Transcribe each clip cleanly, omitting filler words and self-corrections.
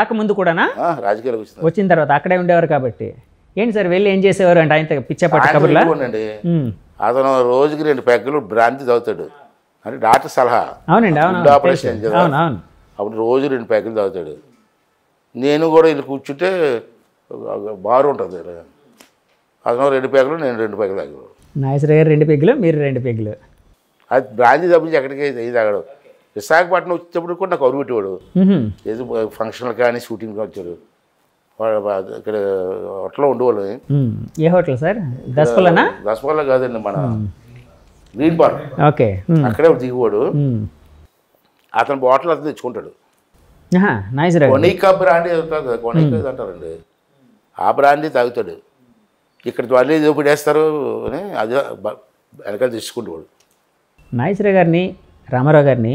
రాకముందు కూడానా రాజకీయాలకు వచ్చిన తర్వాత అక్కడే ఉండేవారు కాబట్టి ఏంటి సార్ వెళ్ళి ఏం చేసేవారు అంటే ఆయన పిచ్చపాటి కబుర్లా అతను రోజుకి 2 పెగ్గలు భ్రాంతి తాగుతాడు అంటే డాక్టర్ సలహా. అవునండి అవును ఆపరేషన్ అవును అవును అప్పుడు రోజు 2 పెగ్గలు తాగుతాడు. నేను కూడా ಇಲ್ಲಿ కూర్చుంటే బారు ఉంటుంది, అతను 2 పెగ్గలు నేను 2 పెగ్గలు తాగాడు. నాగేశ్వర గారు 2 పెగ్గులు మీరు 2 పెగ్గులు. అది భ్రాంతి తప్పించి ఎక్కడికి ఇది తాగాడు. విశాఖపట్నం వచ్చేటప్పుడు కూడా నాకు అరువు పెట్టేవాడు. ఏదో ఫంక్షన్లు కానీ షూటింగ్ వచ్చాడు. ఇక్కడ హోటల్లో ఉండేవాళ్ళు. ఏ హోటల్ సార్? దసపల్లనా? దసపల్ల కాదండి, మన గ్రీన్ పార్క్. ఓకే, అక్కడే దిగువాడు. అతను బాటిల్ అతను తెచ్చుకుంటాడు. కొనీకా బ్రాండీ అవుతుంది కదా, కొనీకా అంటారండి, ఆ బ్రాండీ తాగుతాడు. ఇక్కడ మళ్ళీ ఏదో పడేస్తారు అని అదే వెనకాల తెచ్చుకుంటాడు. నాగేశ్వర గారిని రామారావు గారిని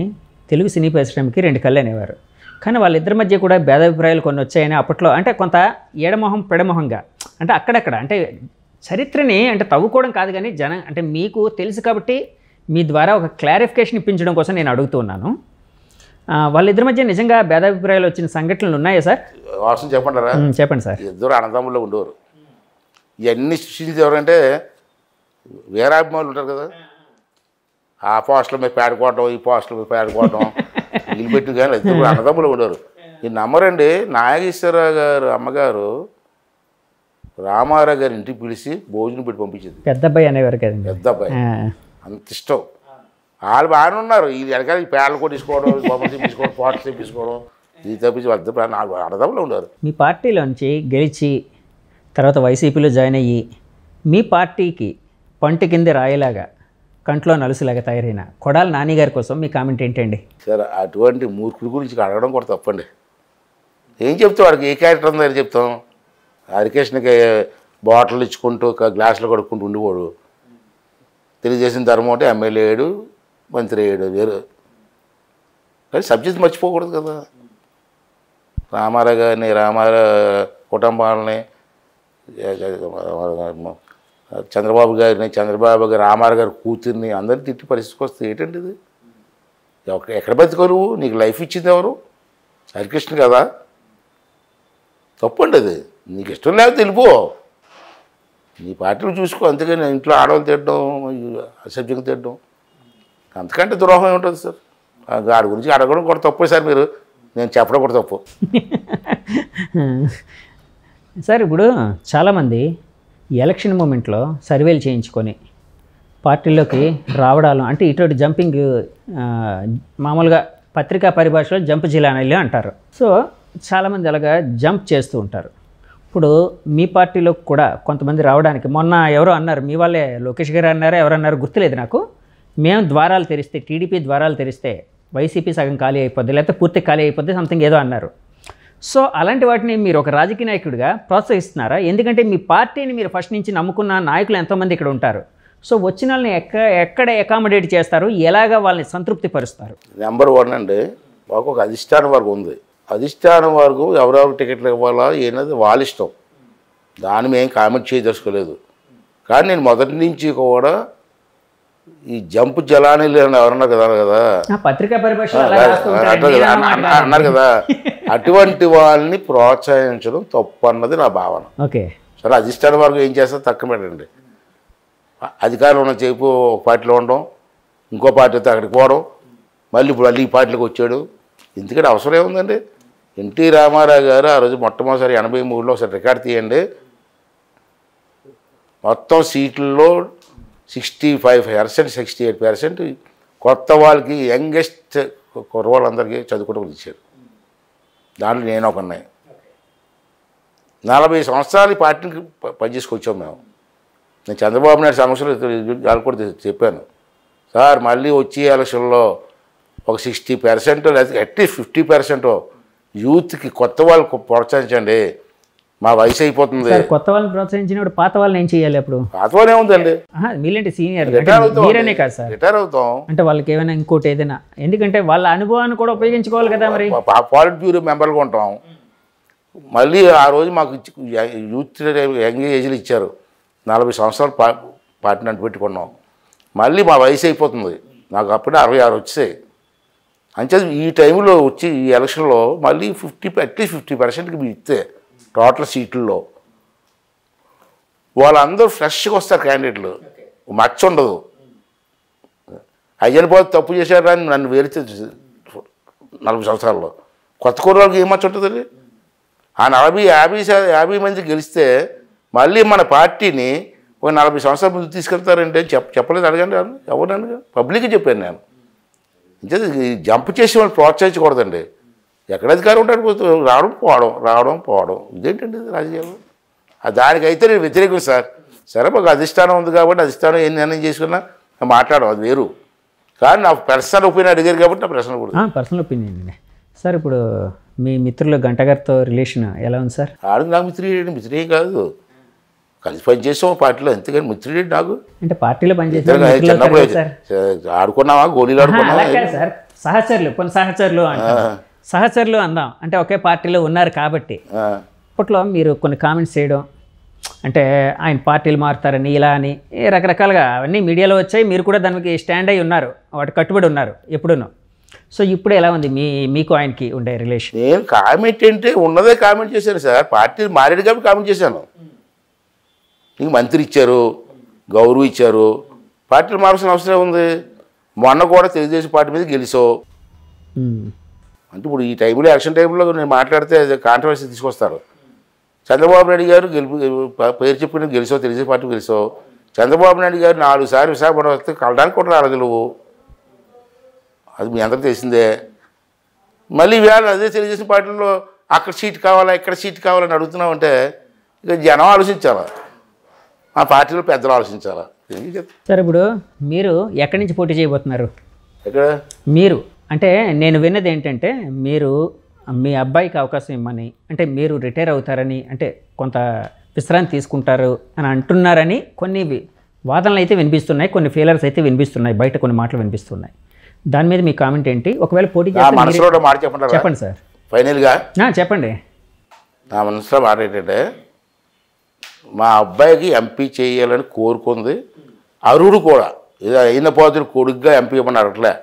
తెలుగు సినీ పరిశ్రమకి 2 కళ్ళు అనేవారు. కానీ వాళ్ళిద్దరి మధ్య కూడా భేదాభిప్రాయాలు కొన్ని వచ్చాయని అప్పట్లో, అంటే కొంత ఏడమొహం పెడమొహంగా, అంటే అక్కడక్కడ అంటే చరిత్రని అంటే తవ్వుకోవడం కాదు కానీ అంటే మీకు తెలుసు కాబట్టి మీ ద్వారా ఒక క్లారిఫికేషన్ ఇప్పించడం కోసం నేను అడుగుతూ ఉన్నాను. వాళ్ళిద్దరి మధ్య నిజంగా భేదాభిప్రాయాలు వచ్చిన సంఘటనలు ఉన్నాయా సార్? వాసన చెప్పంటారా? చెప్పండి సార్. ఇద్దరు అన్నదమ్ముల్లో ఉండేవారు. ఇవన్నీ సృష్టించేది ఎవరంటే వీరాభిమానులు ఉంటారు కదా, ఆ పోస్టుల మీద పేడుకోవటం, ఈ పోస్టుల మీద పేడుకోవటం వీళ్ళు పెట్టి కానీ ఇద్దరు అన్నదమ్ములు ఉండేవారు. ఈ నమ్మరండి, నాగేశ్వరరావు గారు అమ్మగారు రామారావు గారి ఇంటికి పిలిచి భోజనం పెట్టి పంపించింది. పెద్ద అబ్బాయి అనేవారు కదండి. పెద్ద అబ్బాయి అంత ఇష్టం. వాళ్ళు బాగానే ఉన్నారు. ఇది వెనకాల ఈ పేడలు కూడా తీసుకోవడం, బొమ్మలు తెప్పించుకోవడం, పోటలు తెప్పించుకోవడం, ఇది తప్పించి వాళ్ళ అన్నదమ్ములు ఉన్నారు. మీ పార్టీలోంచి గెలిచి తర్వాత వైసీపీలో జాయిన్ అయ్యి మీ పార్టీకి పంట కింద రాయేలాగా కంట్లో నలుసులాగా తయారైన కొడాలి నాని గారి కోసం మీ కామెంట్ ఏంటండి? సార్ అటువంటి మూర్ఖుడి గురించి అడగడం కూడా తప్పండి. ఏం చెప్తాం వాడికి? ఏ క్యారెక్టర్ ఉందని చెప్తాం? హరికృష్ణకి బాటిల్ ఇచ్చుకుంటూ గ్లాసులు కడుక్కుంటూ ఉండిపోడు. తెలియజేసిన ధర్మం అంటే ఎమ్మెల్యే అయ్యాడు, మంత్రి అయ్యాడు, వేరు. కానీ సబ్జెక్ట్ మర్చిపోకూడదు కదా. రామారావు గారిని, రామారావు కుటుంబాలని, చంద్రబాబు గారిని, చంద్రబాబు గారు రామారావు గారి కూతుర్ని అందరినీ తిట్టి పరిస్థితికి వస్తే ఏంటండి ఇది? ఎక్కడ బతుకో నువ్వు? నీకు లైఫ్ ఇచ్చింది ఎవరు? హరికృష్ణ కదా. తప్పండి అది. నీకు ఇష్టం లేకపోతే వెళ్ళిపో, నీ పార్టీలు చూసుకో. అంతేగాని ఇంట్లో ఆడవాళ్ళు తిట్టడం, అసభ్యంగా తిట్టడం, అంతకంటే ద్రోహం ఏముంటుంది సార్? వాడి గురించి అడగడం కూడా తప్పు సార్. మీరు నేను చెప్పడం కూడా తప్పు సార్. ఇప్పుడు చాలామంది ఎలక్షన్ మూమెంట్లో సర్వేలు చేయించుకొని పార్టీలోకి రావడాలు అంటే ఇటువంటి జంపింగ్, మామూలుగా పత్రికా పరిభాషలో జంప్ జిలానీలు అంటారు. సో చాలామంది అలాగా జంప్ చేస్తూ ఉంటారు. ఇప్పుడు మీ పార్టీలో కూడా కొంతమంది రావడానికి మొన్న ఎవరో అన్నారు, మీ వాళ్ళే లోకేష్ గారు అన్నారో ఎవరన్నారు గుర్తులేదు నాకు, మేము ద్వారాలు తెరిస్తే, టీడీపీ ద్వారాలు తెరిస్తే వైసీపీ సగం ఖాళీ అయిపోద్ది, లేకపోతే పూర్తి ఖాళీ అయిపోద్ది, సంథింగ్ ఏదో అన్నారు. సో అలాంటి వాటిని మీరు ఒక రాజకీయ నాయకుడిగా ప్రోత్సహిస్తున్నారా? ఎందుకంటే మీ పార్టీని మీరు ఫస్ట్ నుంచి నమ్ముకున్న నాయకులు ఎంతోమంది ఇక్కడ ఉంటారు. సో వచ్చిన వాళ్ళని ఎక్కడ అకామిడేట్ చేస్తారు, ఎలాగ వాళ్ళని సంతృప్తి పరుస్తారు? నెంబర్ 1 అండి, మాకు ఒక అధిష్టానం వర్గం ఉంది. అధిష్టానం వర్గం ఎవరెవరు టికెట్లు ఇవ్వాలా ఏనది వాళ్ళ ఇష్టం, దాన్ని మేము కామెంట్ చేయదలుచుకోలేదు. కానీ నేను మొదటి నుంచి కూడా ఈ జంప్ జలానీలు ఎవరన్నారు కదా, పత్రికా పరిభాష అన్నారు కదా, అటువంటి వాళ్ళని ప్రోత్సహించడం తప్పు అన్నది నా భావన. ఓకే, సరే అధిష్టాన వర్గం ఏం చేస్తారు తక్కువ పెట్టండి. అధికారులు ఉన్న చేపు ఒక పార్టీలో ఉండడం, ఇంకో పార్టీతో అక్కడికి పోవడం, మళ్ళీ ఇప్పుడు ఈ పార్టీలోకి వచ్చాడు. ఎందుకంటే అవసరం ఏముందండి? ఎన్టీ రామారావు గారు ఆ రోజు మొట్టమొదటిసారి 83లో ఒకసారి రికార్డు తీయండి, మొత్తం సీట్లలో 65%, 68% కొత్త వాళ్ళకి, యంగెస్ట్ కుర్రవాళ్ళందరికీ చదువుకోవడం ఇచ్చారు. దాంట్లో నేను ఒక ఉన్నాయి. 40 సంవత్సరాలు ఈ పార్టీకి పనిచేసుకొచ్చాం మేము. నేను చంద్రబాబు నాయుడు సమస్యలు వాళ్ళు కూడా చెప్పాను, సార్ మళ్ళీ వచ్చే ఎలక్షన్లో ఒక 60% లేదా అట్లీస్ట్ 50% యూత్కి కొత్త వాళ్ళకు ప్రోత్సహించండి, మా వయసు అయిపోతుంది. కొత్త వాళ్ళని ప్రోత్సహించినప్పుడు పాత వాళ్ళని ఏం చేయాలి? అప్పుడు పాత వాళ్ళు ఏముందండి, మీరేంటి సీనియర్, మీరేనే కాదు సార్, రిటైర్ అవుతాం అంటే వాళ్ళకి ఏమైనా ఇంకోటి ఏదైనా, ఎందుకంటే వాళ్ళ అనుభవాన్ని కూడా ఉపయోగించుకోవాలి కదా. మరి పాలిట్ బ్యూరో మెంబర్గా ఉంటాం. మళ్ళీ ఆ రోజు మాకు యూత్ యంగ్ ఏజ్లు ఇచ్చారు, 40 సంవత్సరాలు పార్టీని అంటు పెట్టుకున్నాం. మళ్ళీ మా వయసు అయిపోతుంది, నాకు అప్పుడే 66 వచ్చాయి. అంతే ఈ టైంలో వచ్చి ఈ ఎలక్షన్లో మళ్ళీ అట్లీస్ట్ 50%కి మీరు ఇస్తే టోటల్ సీట్లలో వాళ్ళందరూ ఫ్రెష్గా వస్తారు క్యాండిడేట్లు, మచ్చ ఉండదు. అయ్యని పోతే తప్పు చేశారా అని నన్ను వేరితే 40 సంవత్సరాల్లో కొత్త కుర్రాళ్ళకి ఏం మచ్చ ఉంటుంది? ఆ 40-50 మంది గెలిస్తే మళ్ళీ మన పార్టీని ఒక 40 సంవత్సరాల ముందు తీసుకెళ్తారంటే చెప్పలేదు, అడగండి ఎవరు అడగ పబ్లిక్కి చెప్పాను నేను. అంటే జంప్ చేసి వాళ్ళు ప్రోత్సహించకూడదండి. ఎక్కడ అధికారం ఉంటాడు రావడం పోవడం ఇదేంటండి రాజకీయాలు. దానికైతే నేను వ్యతిరేకం సార్. సరే మాకు అధిష్టానం ఉంది కాబట్టి అధిష్టానం ఏం నిర్ణయం చేసుకున్నా మాట్లాడడం అది వేరు. కానీ నా పర్సనల్ ఒపీనియన్ అడిగారు కాబట్టి నా పర్సనల్ ఒపీనియన్ అండి. సార్ ఇప్పుడు మీ మిత్రులు గంట గారితో రిలేషన్ ఎలా ఉంది సార్? ఆడికి నాకు మిత్రుడే కాదు, కలిసి పనిచేసాం పార్టీలో, అంతేగాని మిత్రుడే నాకు. అంటే పార్టీలో పనిచేసి ఆడుకున్నావా, గోళీలు ఆడుకున్నావా సార్? సహచరులు, కొన్ని సహచరులు అందాం, అంటే ఒకే పార్టీలో ఉన్నారు కాబట్టి. అప్పట్లో మీరు కొన్ని కామెంట్స్ చేయడం, అంటే ఆయన పార్టీలు మారుతారని ఇలా అని రకరకాలుగా అవన్నీ మీడియాలో వచ్చాయి. మీరు కూడా దానికి స్టాండ్ అయ్యి ఉన్నారు, వాటి కట్టుబడి ఉన్నారు ఎప్పుడూనూ. సో ఇప్పుడు ఎలా ఉంది మీకు ఆయనకి ఉండే రిలేషన్? నేను కామెంట్ అంటే ఉన్నదే కామెంట్ చేశాను సార్. పార్టీ మారేడు కాబట్టి కామెంట్ చేశాను. నీకు మంత్రి ఇచ్చారు, గౌరవం ఇచ్చారు, పార్టీలు మారాల్సిన అవసరం ఉంది. మొన్న కూడా తెలుగుదేశం పార్టీ మీద గెలిచావు అంటే ఇప్పుడు ఈ టైంలో ఎలక్షన్ టైంలో నేను మాట్లాడితే కాంట్రవర్సీ తీసుకొస్తారు. చంద్రబాబు నాయుడు గారు పేరు చెప్పుకుని గెలిచావు, తెలుగుదేశం పార్టీ గెలిచావు. చంద్రబాబు నాయుడు గారు 4 సార్లు విశాఖపట్నం వస్తే కలడానికి కూడా రాలేదు నువ్వు, అది మీ అందరికీ తెలిసిందే. మళ్ళీ వేళ అదే తెలుగుదేశం పార్టీలో అక్కడ సీట్ కావాలా ఇక్కడ సీట్ కావాలని అడుగుతున్నామంటే ఇక జనం ఆలోచించాలా, మా పార్టీలో పెద్దలు ఆలోచించాలా. సార్ ఇప్పుడు మీరు ఎక్కడి నుంచి పోటీ చేయబోతున్నారు? ఎక్కడ మీరు అంటే నేను విన్నది ఏంటంటే మీరు మీ అబ్బాయికి అవకాశం ఇమ్మని, అంటే మీరు రిటైర్ అవుతారని, అంటే కొంత విశ్రాంతి తీసుకుంటారు అని అంటున్నారని కొన్ని వాదనలు అయితే వినిపిస్తున్నాయి, కొన్ని ఫెయిలర్స్ అయితే వినిపిస్తున్నాయి, బయట కొన్ని మాటలు వినిపిస్తున్నాయి. దాని మీద మీ కామెంట్ ఏంటి? ఒకవేళ పోటీ మనసులో మాట చెప్పండి సార్. ఫైనల్గా చెప్పండి. నా మనసులో మాట ఏంటంటే మా అబ్బాయికి ఎంపీ చేయాలని కోరుకుంది. అరుడు కూడా ఏదో అయిన పోతుడు కొడుకుగా ఎంపీ ఇవ్వమని అడగలే,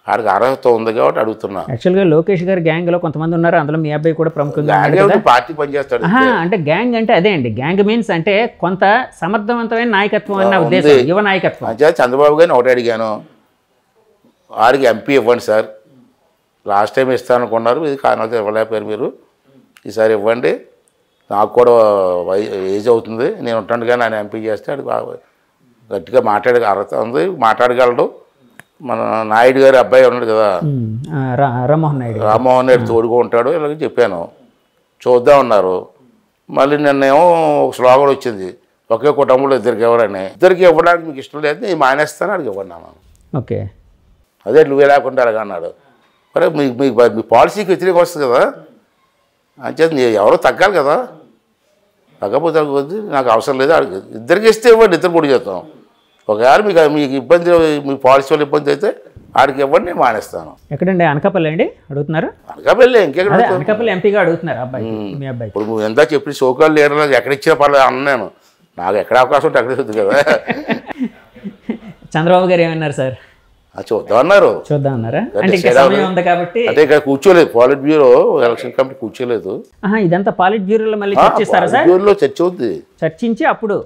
ఆడికి అర్హత ఉంది కాబట్టి అడుగుతున్నా. యాక్చువల్గా లోకేష్ గారి గ్యాంగ్లో కొంతమంది ఉన్నారు, అందులో మీ అబ్బాయి కూడా ప్రముఖంగా పార్టీ పనిచేస్తాడు. అంటే గ్యాంగ్ అంటే అదే అండి, గ్యాంగ్ మీన్స్ అంటే కొంత సమర్థవంతమైన నాయకత్వం అన్న ఉద్దేశం, యువ నాయకత్వం. అంటే చంద్రబాబు గారిని ఒకటి అడిగాను, ఆడికి ఎంపీ ఇవ్వండి సార్, లాస్ట్ టైం ఇస్తాను అనుకున్నారు, ఇది కారణాలతో ఇవ్వలేకపోయారు మీరు, ఈసారి ఇవ్వండి, నాకు కూడా ఏజ్ అవుతుంది, నేను ఉంటాను కానీ ఆయన ఎంపీ చేస్తే ఆడికి గట్టిగా మాట్లాడే అర్హత ఉంది, మాట్లాడగలడు. మన నాయుడు గారి అబ్బాయి ఉన్నాడు కదా, రామ్మోహన్ నాయుడు తోడుగా ఉంటాడు ఇలాగ చెప్పాను. చూద్దాం అన్నారు. మళ్ళీ నిన్నేమో ఒక స్లోగన్ వచ్చింది, ఒకే కుటుంబంలో ఇద్దరికి ఇవ్వరని. ఇద్దరికి ఇవ్వడానికి మీకు ఇష్టం లేదు, నేను మానేస్తాను అడిగి ఇవ్వన్నాను. ఓకే, అదే నువ్వే లేకుండా అలాగ అన్నాడు. మరి మీ పాలసీకి వ్యతిరేకం వస్తుంది కదా, అంచేది ఎవరో తగ్గాలి కదా, తగ్గపోతే నాకు అవసరం లేదు, ఇద్దరికి ఇస్తే ఇవ్వండి, ఇద్దరు పొడి చేస్తాం. ఒకవేళ మీకు ఇబ్బంది, మీ పాలసీ వల్ల ఇబ్బంది అయితే ఆడికి ఇవ్వండి, నేను మానేస్తాను. ఎక్కడండి? అనకాపల్లి అండి అడుగుతున్నారు? అనకాపల్లి ఇంకెక్కడ? అనకాపల్లి ఎంపీగా అడుగుతున్నారు అబ్బాయి, మీ అబ్బాయి. ఇప్పుడు నువ్వు ఎంత చెప్పి సోకాల్ లీడర్ ఎక్కడ ఇచ్చినా పర్లేదు అన్నాను, నాకు ఎక్కడ అవకాశం ఉంటే అక్కడే వద్దు కదా. చంద్రబాబు గారు ఏమన్నారు సార్? చూద్దామన్నారు. చూద్దామన్నారా? అంటే సమయం ఉంది కాబట్టి. అంటే ఇక్కడ కూర్చోలేదు, పాలిట్ బ్యూరో ఎలక్షన్ కమిటీ కూర్చోలేదు. ఇదంతా పాలిట్ బ్యూరోలో మళ్ళీ చర్చిస్తారా సార్? బ్యూరోలో చర్చ అవుతుంది, చర్చించి అప్పుడు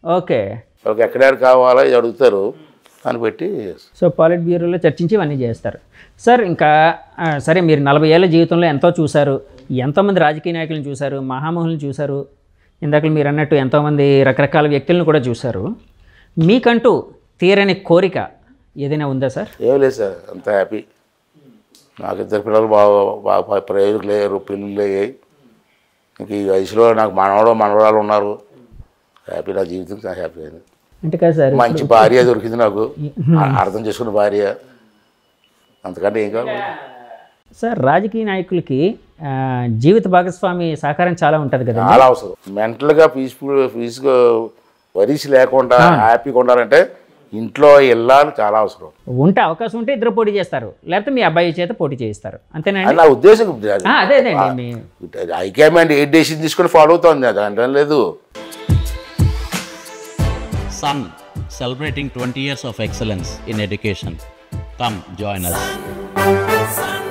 ఓకే వాళ్ళకి ఎక్కడెక్కడ కావాలా ఇది అడుగుతారు, దాన్ని బట్టి. సో పాలిట్ బ్యూరోలో చర్చించి ఇవన్నీ చేస్తారు సార్. ఇంకా సరే, మీరు 40 ఏళ్ళ జీవితంలో ఎంతో చూశారు, ఎంతోమంది రాజకీయ నాయకులను చూశారు, మహామహులను చూశారు, ఇందాక మీరు అన్నట్టు ఎంతోమంది రకరకాల వ్యక్తులను కూడా చూశారు. మీకంటూ తీరని కోరిక ఏదైనా ఉందా సార్? ఏం లేదు సార్, అంత హ్యాపీ. నాకు 2 పిల్లలు బాగా ప్రయోజకులు లేరు, పెళ్ళిళ్ళు అయ్యాయి. ఇంక ఈ వయసులో నాకు మనవరాలు ఉన్నారు, హ్యాపీ. నా జీవితం చాలా హ్యాపీ అయింది. అంటే కాదు సార్, మంచి భార్య దొరికింది నాకు, అర్థం చేసుకున్న భార్య, అంతకంటే ఏం కాదు సార్. రాజకీయ నాయకులకి జీవిత భాగస్వామి సహకారం చాలా ఉంటుంది కదా, చాలా అవసరం. మెంటల్గా పీస్గా వరీస్ లేకుండా హ్యాపీగా ఉండాలంటే ఇంట్లో వెళ్ళాలి, చాలా అవసరం. ఉంటే అవకాశం ఉంటే ఇద్దరు పోటీ చేస్తారు, లేకపోతే మీ అబ్బాయి చేత పోటీ చేయిస్తారు, అంతేనండి నా ఉద్దేశం. అదేనండి, హైకమాండ్ ఏ డెసిషన్ తీసుకొని ఫాలో అవుతుంది, దాంట్లో లేదు. Sun, celebrating 20 years of excellence in education. Come join us. Sun